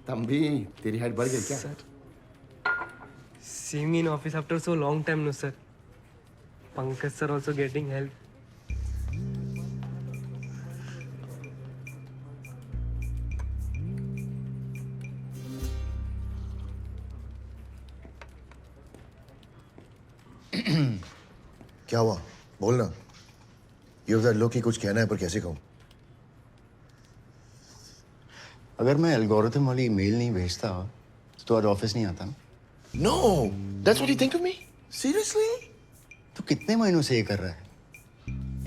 तंबी तेरी हाइट बढ़ गई क्या? Sir, seeing in office after so long time, no sir. Pankaj sir also getting help. क्या हुआ? बोलना। ये उधर लो कि कुछ कहना है पर कैसे कहूँ? अगर मैं एल्गोरिथम वाली ईमेल नहीं भेजता तो आज ऑफिस नहीं आता ना। No, that's what you think of me? Seriously? तो कितने महीनों से ये कर रहा है?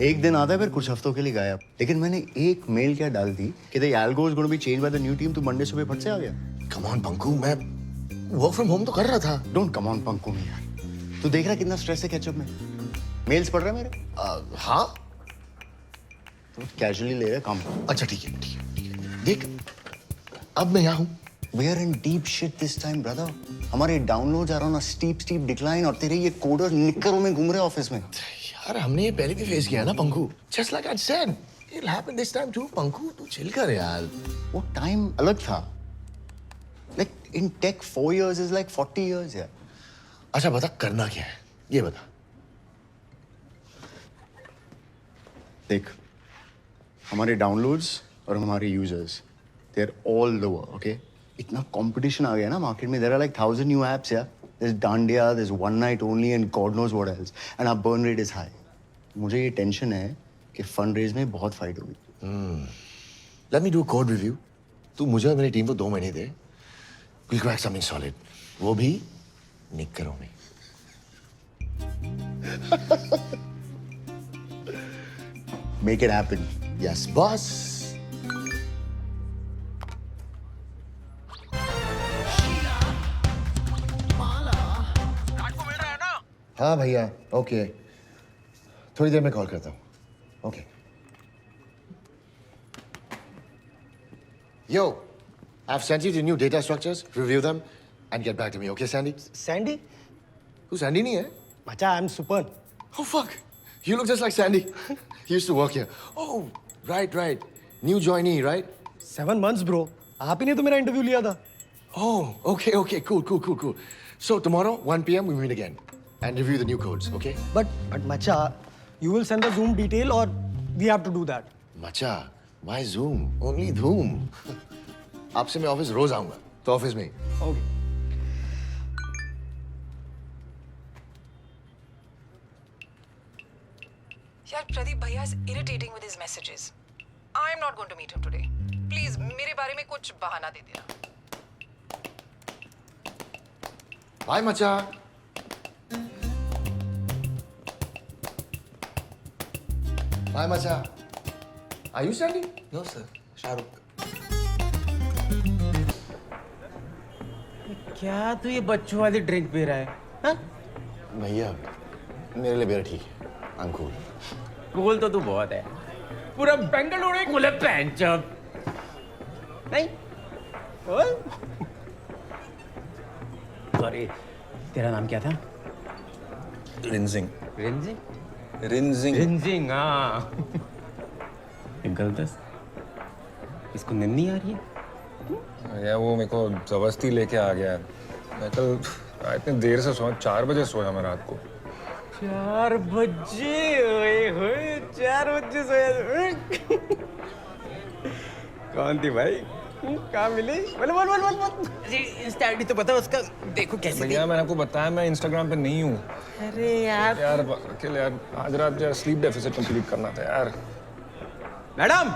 एक दिन आता है फिर कुछ हफ्तों के लिए गायब। लेकिन मैंने एक मेल क्या डाल दी कि the algo is going to be changed by the new team, तो मंडे सुबह फट से आ गया। Come on पंकु, मैं वर्क फ्रॉम होम तो कर रहा था। Don't come on पंकु में यार। तू देख रहा कितना स्ट्रेस है कैचअप में। मेल्स पढ़ रहा है मेरे? हाँ। तो कैजुअली ले रहा है काम। अच्छा ठीक है, ठीक है, ठीक है। देख, अब मैं यहाँ हूँ। We are in deep shit this time, brother. हमारे डाउनलोड्स आ रहा ना steep डिक्लाइन और तेरे ये कोडर निक्करों में घूम रहे ऑफिस में। यार हमने ये पहले भी फेस किया ना Panku. Just like I said, it'll happen this time too. Panku तू चिल कर यार। वो टाइम अलग था। Like in tech 4 years is like 40 years यार। अच्छा बता करना क्या है? ये बता। देख, हमारे डाउनलोड्स और हमारे users they are all lower, okay? इतना कंपटीशन आ गया ना मार्केट में। There are like 1000 new apps यार। There is Dandiya, there is one night only and God knows what else and our burn rate is high. मुझे ये tension है कि फंड रेज में बहुत फाइट होगी। Let me do a code review. तू मुझे और मेरी टीम को 2 महीने दे। We'll crack something solid. वो भी निक्करों में। Make it happen. Yes, boss. हाँ भैया, ओके। थोड़ी देर में कॉल करता हूँ। Okay. Yo, I've sent you the new data structures. Review them and get back to me, okay, Sandy? Sandy? तू Sandy नहीं है? Macha, I'm super. Oh fuck! You look just like Sandy. He used to work here. Oh, right. New joinee, right? 7 months, bro. आप ही ने तो मेरा interview लिया था। Oh, okay, cool. So tomorrow, 1 p.m. we meet again and review the new codes, okay? But Macha, you will send the Zoom detail or we have to do that? Macha, why Zoom? Only Zoom. आपसे मैं office रोज आऊंगा, तो office में ही। Okay. यार प्रदीप भैया is irritating with his messages. I am not going to meet him today. Please मेरे बारे में कुछ बहाना दे देना. Bye, Macha. Bye, Macha. Are you Sandy? No sir, Shahrukh. क्या तू ये बच्चों वाली ड्रिंक पी रहा है? हाँ? भैया, मेरे लिए बेरा ठीक है। I'm cool. कूल तो तू बहुत है। पूरा बेंगलुरु ही कूल है पैंचप। नहीं? कूल? सॉरी, तेरा नाम क्या था? रिंजिंग। रिंजिंग? रिंजिंग। रिंजिंग, हाँ। एक गल दस, इसको नींद नहीं आ रही है? या वो मेरे को जबरदस्ती लेके आ गया। मैं कल इतनी देर से सोया, 4 बजे सोया मैं रात को। 4 बजे? ओए होए, 4 बजे सोया। कौन थी भाई? कहाँ मिली? बोल। इंस्टा आईडी तो पता उसका, देखो कैसे भैया मैंने आपको बताया मैं इंस्टाग्राम पे नहीं हूँ। अरे यार अकेले यार आज रात यार स्लीप डेफिसिट कंप्लीट करना था यार। मैडम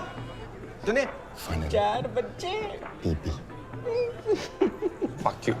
सुने, Finally. 4 बजे। पीपी। Fuck you.